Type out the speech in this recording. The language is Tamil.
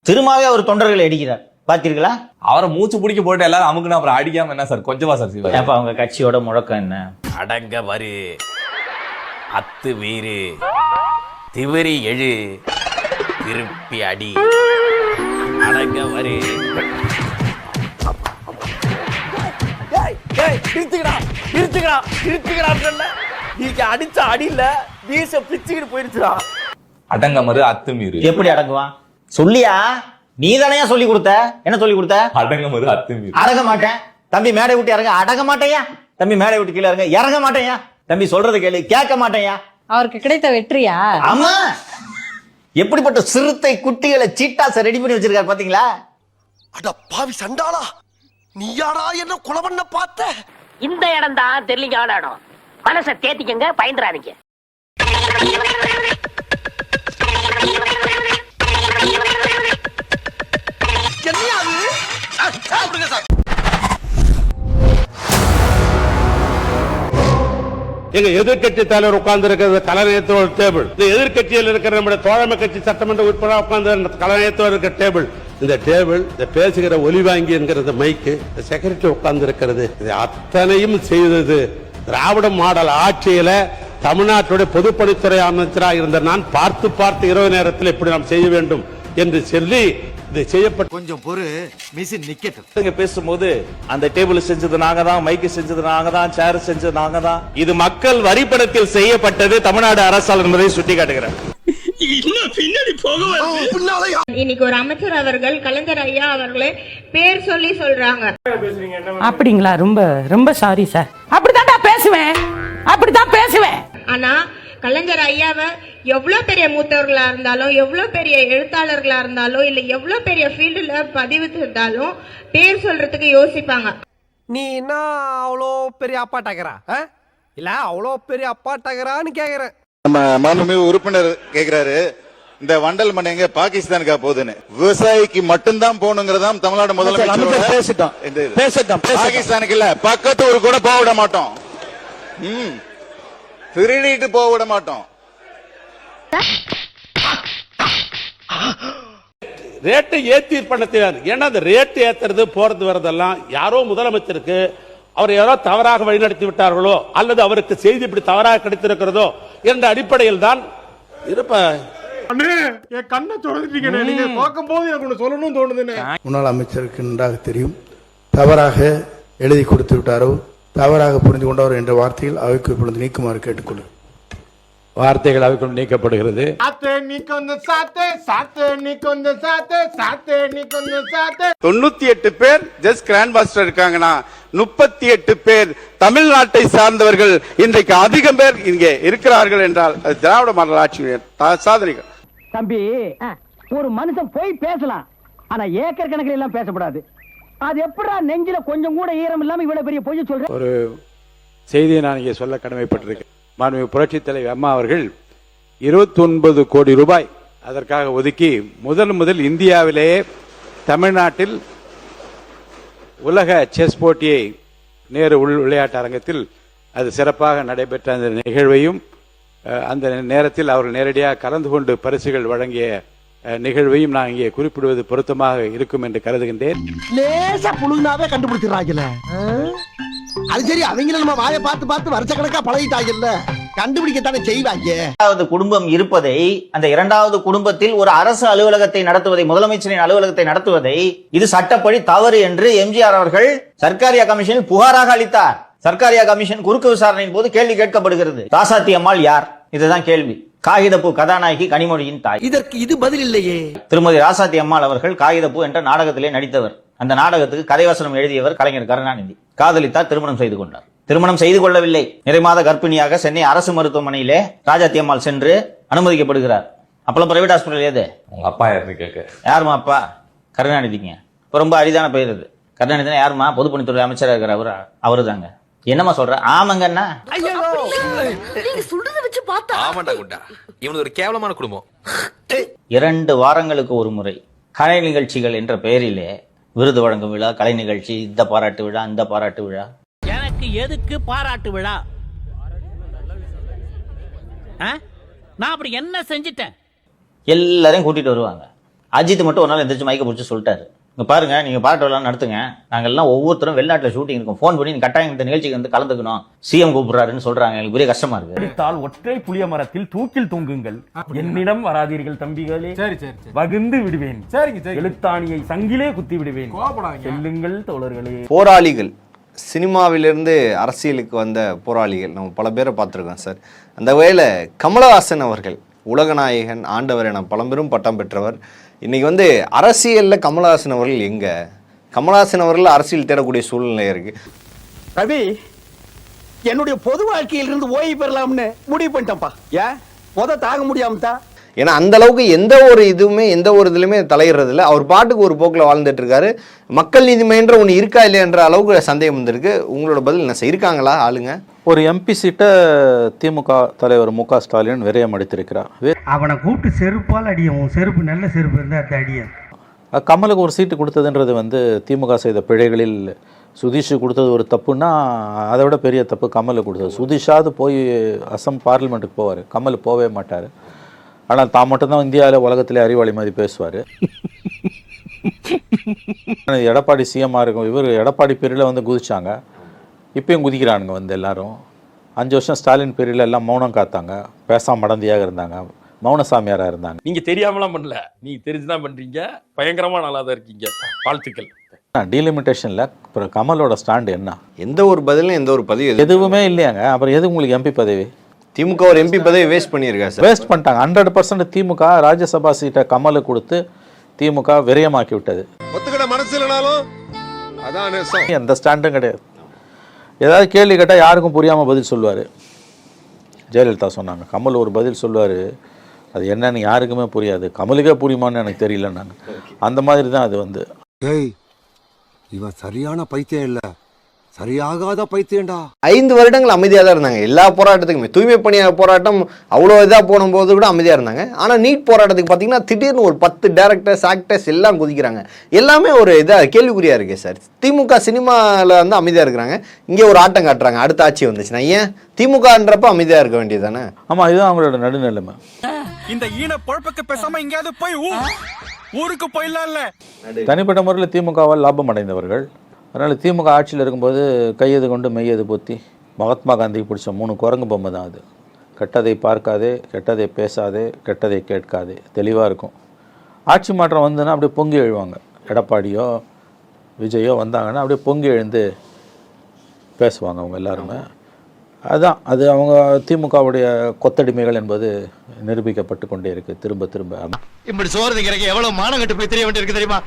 திரும்பவே அவர் தொண்டர்களை அடிக்கிறார், பார்த்தீர்களா? அவரை மூச்சு பிடிக்க போட்டு எல்லாரும் அமுக்குன்னு அப்புறம் அடிக்காம என்ன சார் கொஞ்சமா சார் செய்வார்? அப்ப அவங்க கட்சியோட முழக்கம் என்ன? அடங்க வரு, அத்து வீரு, திவரி எழு, திருப்பி அடி. அடங்க வரு. நீங்க அடிச்ச அடியில வீச பிச்சுக்கிட்டு போயிருச்சுடா. அடங்க மறு அத்துமீறு. எப்படி அடங்குவான் சொல்லியா? நீ தானையா சொல்லி கொடுத்த? என்ன சொல்லி கொடுத்த? அடங்க மறு அத்துமீறு. அடங்க மாட்டேன் தம்பி, மேடை விட்டு இறங்க. அடங்க மாட்டேயா தம்பி, மேடை விட்டு கீழே இறங்க. இறங்க மாட்டேயா தம்பி, சொல்றது கேளு. கேட்க மாட்டேயா? அவருக்கு கிடைத்த வெற்றியா? ஆமா. எப்படிப்பட்ட சிறுத்தை குட்டிகளை சீட்டாஸ ரெடி பண்ணி வச்சிருக்காரு பாத்தீங்களா? அட பாவி சண்டாளா, நீ யாரா என்ன கொலை பண்ண பார்த்த? இந்த இடம் தான் தெரியலீங்க ஆடாடும். மனசை தேத்திக்கங்க, பயந்துறாதீங்க. எங்க எதிர்கட்சி தலைவர் உட்கார்ந்து இருக்கிறது கலைநயத்தோட டேபிள். இந்த எதிர்கட்சியில் இருக்கிற நம்முடைய தோழமை கட்சி சட்டமன்ற உறுப்பினர் உட்கார்ந்து கலைநயத்தோடு இருக்கிற டேபிள். இந்த டேபிள், இந்த பேசுகிற ஒலி வாங்கி என்கிறது மைக்கு, செக்ரட்டரி உட்கார்ந்து இருக்கிறது. இது அத்தனையும் செய்தது திராவிட மாடல் ஆட்சியில தமிழ்நாட்டுடைய பொதுப்பணித்துறை அமைச்சராக இருந்த நான் பார்த்து இரவு நேரத்தில் இப்படி நாம் செய்ய வேண்டும் என்று சொல்லி இது செய்யப்பட்ட. கொஞ்சம் பொறு, மிஷின் நிக்கட்டும். இங்க பேசும்போது அந்த டேபிள் செஞ்சது நாங்க தான், மைக்கு செஞ்சது நாங்க தான், சேர் செஞ்சது நாங்க தான். இது மக்கள் வரிப்பணத்தில் செய்யப்பட்டது தமிழ்நாடு அரசால் என்பதை சுட்டிக்காட்டுகிறேன். இன்னைக்கு ஒரு அமைச்சர் அவர்கள் கலைஞர் ஐயா அவர்களே பேர் சொல்லி சொல்றாங்க. அப்படிங்களா? ரொம்ப ரொம்ப சாரி சார். அப்படித்தான் பேசுவேன். ஆனா கலைஞர் ஐயாவை எவ்வளவு பெரிய மூத்தவர்களா இருந்தாலும், எவ்வளவு பெரிய எழுத்தாளர்களா இருந்தாலும், இல்ல எவ்வளவு பெரிய ஃபீல்டுல பதிவு இருந்தாலும் பேர் சொல்றதுக்கு யோசிப்பாங்க. நீ என்ன அவ்வளோ பெரிய அப்பாட்டாகிறா இல்ல அவ்வளோ பெரிய அப்பாட்டாகிறான்னு கேக்குறேன். நம்ம மாண்புமிகு உறுப்பினர் கேக்குறாரு, இந்த வண்டல் மண் எங்க பாகிஸ்தானுக்கா போகுதுன்னு. விவசாயிக்கு மட்டும்தான் போகணுங்கிறதா தமிழ்நாடு முதலமைச்சர். பாகிஸ்தானுக்கு இல்ல, பக்கத்து ஊருக்கு கூட போக விட மாட்டோம். திருடிட்டு போக விட மாட்டோம். ரேட்டை ஏத்தி பண்ண. ஏன்னா அந்த ரேட்டு ஏத்துறது போறது வரதெல்லாம் யாரோ முதலமைச்சருக்கு அவர் யாரோ தவறாக வழிநடத்தி விட்டார்களோ அல்லது அவருக்கு செய்தி இப்படி தவறாக கிடைத்திருக்கிறதோ என்ற அடிப்படையில் தான் இருப்ப. என் கண்ணை சொல்லிட்டீங்க, நீங்க பார்க்கும் போது எனக்கு ஒண்ணு சொல்லணும்னு தோணுதுன்னு. முன்னாள் அமைச்சருக்கு நன்றாக தெரியும், தவறாக எழுதி கொடுத்து விட்டாரோ, தவறாக புரிந்து கொண்டவர் என்ற வார்த்தையில் அவைக்கு இப்பொழுது நீக்குமாறு கேட்டுக்கொள்ளும். வார்த்தைகள் அவைக்குள் நீக்கப்படுகிறது. 98 பேர் ஜஸ்ட் கிராண்ட் மாஸ்டர் இருக்காங்கன்னா 38 பேர் தமிழ்நாட்டை சார்ந்தவர்கள் இன்றைக்கு அதிகம் பேர் இங்கே இருக்கிறார்கள் என்றால் அது திராவிட மாடல் ஆட்சியின் சாதனைகள். தம்பி, ஒரு மனுஷன் போய் பேசலாம், ஆனா ஏக்கர் கணக்கில் எல்லாம் பேசக்கூடாது. அது எப்படா நெஞ்சில கொஞ்சம் கூட ஈரம் இல்லாம இவ்வளவு பெரிய பொய் சொல்ற? ஒரு செய்தியை நான் இங்கே சொல்ல கடமைப்பட்டிருக்கேன். மாண்புமிகு புரட்சித் தலைவர் அம்மா அவர்கள் 29 கோடி ரூபாய் அதற்காக ஒதுக்கி முதல் இந்தியாவிலேயே தமிழ்நாட்டில் உலக செஸ் போட்டியை நேரு விளையாட்டு அரங்கத்தில் அது சிறப்பாக நடைபெற்ற அந்த நிகழ்வையும் அந்த நேரத்தில் அவர்கள் நேரடியாக கலந்து கொண்டு பரிசுகள் வழங்கிய நிகழ்வையும் நான் இங்கே குறிப்பிடுவது பொருத்தமாக இருக்கும் என்று கருதுகின்றேன். லேசா புழுனாவே கண்டுபிடிச்சிடறாங்கல்ல. அது சரி, அவங்க நம்ம வாயை பார்த்து வருஷக்கணக்கா பழகிட்டாங்கல்ல, கண்டுபிடிக்கத்தானே செய்வாங்க. இரண்டாவது குடும்பம் இருப்பதை, அந்த இரண்டாவது குடும்பத்தில் ஒரு அரசு அலுவலகத்தை நடத்துவதை, முதலமைச்சரின் அலுவலகத்தை நடத்துவதை இது சட்டப்படி தவறு என்று எம்ஜிஆர் அவர்கள் சர்க்காரியா கமிஷனில் புகாராக அளித்தார். சர்க்காரியா கமிஷன் குறுக்கு விசாரணையின் போது கேள்வி கேட்கப்படுகிறது. ராசாத்தி அம்மாள் யார்? இதுதான் கேள்வி. காகிதப்பூ கதாநாயகி கனிமொழியின் தாய். இதற்கு இது பதில் இல்லையே. திருமதி ராசாத்தி அம்மாள் அவர்கள் காகிதப்பூ என்ற நாடகத்திலே நடித்தவர். அந்த நாடகத்துக்கு கதைவசனம் எழுதியவர் கலைஞர் கருணாநிதி. காதலித்தார், திருமணம் செய்து கொண்டார். திருமணம் செய்து கொள்ளவில்லை, நிறைமாத கர்ப்பிணியாக சென்னை அரசு மருத்துவமனையிலே ராஜாத்தி அம்மாள் சென்று அனுமதிக்கப்படுகிறார். அப்பெல்லாம் பிரைவேட் ஹாஸ்பிட்டல் ஏது? உங்க அப்பா யாருன்னு கேட்க. யாருமா அப்பா? கருணாநிதிங்க. இப்ப ரொம்ப அரிதான பெயர் இது. கருணாநிதி யாருமா? பொதுப்பணித்துறை அமைச்சராக இருக்கிற அவரு தாங்க. என்னமா சொல்ற? ஆமாங்கண்ணா. இவனு ஒரு கேவலமான குடும்பம். 2 வாரங்களுக்கு ஒரு முறை கலை நிகழ்ச்சிகள் என்ற பெயரிலே விருது வழங்கும் விழா, கலை நிகழ்ச்சி, இந்த பாராட்டு விழா, அந்த பாராட்டு விழா. எனக்கு எதுக்கு பாராட்டு விழா? நான் அப்படி என்ன செஞ்சிட்டேன்? எல்லாரையும் கூட்டிட்டு வருவாங்க. அஜித் மட்டும் ஒரு நாள் எந்திரிச்சு மைக்க பிடிச்சி சொல்லிட்டாரு, இங்க பாருங்க நீங்க பாராட்டு விழா நடத்துங்க, நாங்க எல்லாம் ஒவ்வொருத்தரும் வெளிநாட்டுல ஷூட்டிங் இருக்கும், போன் பண்ணி நீங்க கட்டாயம் இந்த நிகழ்ச்சிக்கு வந்து கலந்துக்கணும், சிஎம் கூப்பிடுறாருன்னு சொல்றாங்க, எங்களுக்கு பெரிய கஷ்டமா இருக்கு. ஒற்றை புளிய மரத்தில் தூக்கில் தொங்குங்கள், என்னிடம் வராதீர்கள் தம்பிகளே, வகுந்து விடுவேன், எழுத்தாணியை சங்கிலே குத்தி விடுவேன், செல்லுங்கள் தோழர்களே. போராளிகள், சினிமாவிலிருந்து அரசியலுக்கு வந்த போராளிகள் நம்ம பல பேரை பார்த்துருக்கோம் சார். அந்த வகையில் கமலஹாசன் அவர்கள் உலகநாயகன், ஆண்டவர் என பழம்பெரும் பட்டம் பெற்றவர். இன்னைக்கு வந்து அரசியலில் கமலஹாசன் அவர்கள் எங்கே? கமலஹாசன் அவர்கள் அரசியல் தேடக்கூடிய சூழ்நிலை இருக்கு. ரவி, என்னுடைய பொது வாழ்க்கையிலிருந்து ஓய்வு பெறலாம்னு முடிவு பண்ணிட்டேன்ப்பா. ஏன் தாங்க முடியாம தான். ஏன்னா அந்த அளவுக்கு எந்த ஒரு இதுலையுமே தலையிடுறது இல்லை. அவர் பாட்டுக்கு ஒரு போக்கில் வாழ்ந்துட்டு இருக்காரு. மக்கள் நீதிமன்ற ஒன்று இருக்கா இல்லையன்ற அளவுக்கு சந்தேகம் வந்திருக்கு. உங்களோட பதில் என்ன சார்? இருக்காங்களா ஆளுங்க? ஒரு எம்பி சீட்டை திமுக தலைவர் மு க ஸ்டாலின் விரயம் அடித்திருக்கிறார். அவனை கூப்பிட்டு செருப்பால் அடியும், செருப்பு நல்ல செருப்பு இருந்தா அடிய. கமலுக்கு ஒரு சீட்டு கொடுத்ததுன்றது வந்து திமுக செய்த பிழைகளில் சுதீஷ் கொடுத்தது ஒரு தப்புன்னா அதை விட பெரிய தப்பு கமலுக்கு கொடுத்தது. சுதீஷாவது போய் அசம் பார்லிமெண்ட்டுக்கு போவார், கமல் போகவே மாட்டார். ஆனால் தான் மட்டும்தான் இந்தியாவில் உலகத்திலே அறிவாளி மாதிரி பேசுவார். எடப்பாடி சிஎம்மாக இருக்கும், இவர் எடப்பாடி பீரியடில் வந்து குதிச்சாங்க, இப்பயும் குதிக்கிறானுங்க வந்து எல்லாரும். 5 வருஷம் ஸ்டாலின் பீரியடில் எல்லாம் மௌனம் காத்தாங்க, பேசாம மடந்தியாக இருந்தாங்க, மௌனசாமியாராக இருந்தாங்க. நீங்க தெரியாமலாம் பண்ணல, நீங்க தெரிஞ்சுதான் பண்றீங்க, பயங்கரமா நல்லா தான் இருக்கீங்க, வாழ்த்துக்கள். டீலிமிட்டேஷனில் அப்புறம் கமலோட ஸ்டாண்டு என்ன? எந்த ஒரு பதிலும் எந்த ஒரு பதவி எதுவுமே இல்லையாங்க. அப்புறம் எது உங்களுக்கு எம்பி பதவி? திமுக ஒரு எம்பி பதவி வேஸ்ட் பண்ணியிருக்காரு சார். வேஸ்ட் பண்ணிட்டாங்க. 100% திமுக ராஜ்யசபா சீட்டை கமலுக்கு கொடுத்து திமுக விரயமாக்கி விட்டது. ஒத்துக்கிட மனசு இல்லைனாலும் அதான் எந்த ஸ்டாண்டும் கிடையாது. ஏதாவது கேள்வி கேட்டால் யாருக்கும் புரியாமல் பதில் சொல்லுவார். ஜெயலலிதா சொன்னாங்க, கமல் ஒரு பதில் சொல்லுவார், அது என்னன்னு யாருக்குமே புரியாது, கமலுக்கே புரியுமான்னு எனக்கு தெரியல. நாங்கள் அந்த மாதிரி தான் அது வந்து. இவன் சரியான பைத்தியம் இல்ல, சரியாகாத பைத்தியம்டா. 5 வருடங்கள் அமைதியாக தான் இருந்தாங்க எல்லா போராட்டத்துக்குமே. தூய்மை பணியாளர் போராட்டம் அவ்வளோ இதாக போகும்போது கூட அமைதியாக இருந்தாங்க. ஆனால் நீட் போராட்டத்துக்கு பார்த்தீங்கன்னா திடீர்னு ஒரு 10 டேரக்டர்ஸ் ஆக்டர்ஸ் எல்லாம் குதிக்கிறாங்க. எல்லாமே ஒரு இதாக கேள்விக்குறியாக இருக்கே சார். திமுக சினிமாவில் வந்து அமைதியாக இருக்கிறாங்க, இங்கே ஒரு ஆட்டம் காட்டுறாங்க. அடுத்த ஆட்சி வந்துச்சுன்னா ஏன் திமுகன்றப்ப அமைதியாக இருக்க வேண்டியது தானே? ஆமாம், இதுதான் அவங்களோட நடுநிலைமை. இந்த ஈன பொழப்புக்கு பேசாம எங்கேயாவது போய் ஊருக்கு போயிடலாம்ல. தனிப்பட்ட முறையில் திமுகவால் லாபம் அடைந்தவர்கள். அதனால் திமுக ஆட்சியில் இருக்கும்போது கையது கொண்டு மெய்யது பொத்தி மகாத்மா காந்திக்கு பிடிச்ச 3 குரங்கு பொம்மை தான் அது. கெட்டதை பார்க்காதே, கெட்டதை பேசாதே, கெட்டதை கேட்காதே, தெளிவாக இருக்கும். ஆட்சி மாற்றம் வந்துன்னா அப்படியே பொங்கி எழுவாங்க. எடப்பாடியோ விஜயோ வந்தாங்கன்னா அப்படியே பொங்கி எழுந்து பேசுவாங்க அவங்க எல்லாருமே. அதுதான் அது அவங்க திமுகவுடைய கொத்தடிமைகள் என்பது நிரூபிக்கப்பட்டு கொண்டே இருக்குது திரும்ப திரும்ப. இப்படி சோறு திங்கிறக்கு எவ்வளவு மானம் கட்டு போய் தெரிய வேண்டியிருக்கு தெரியுமா?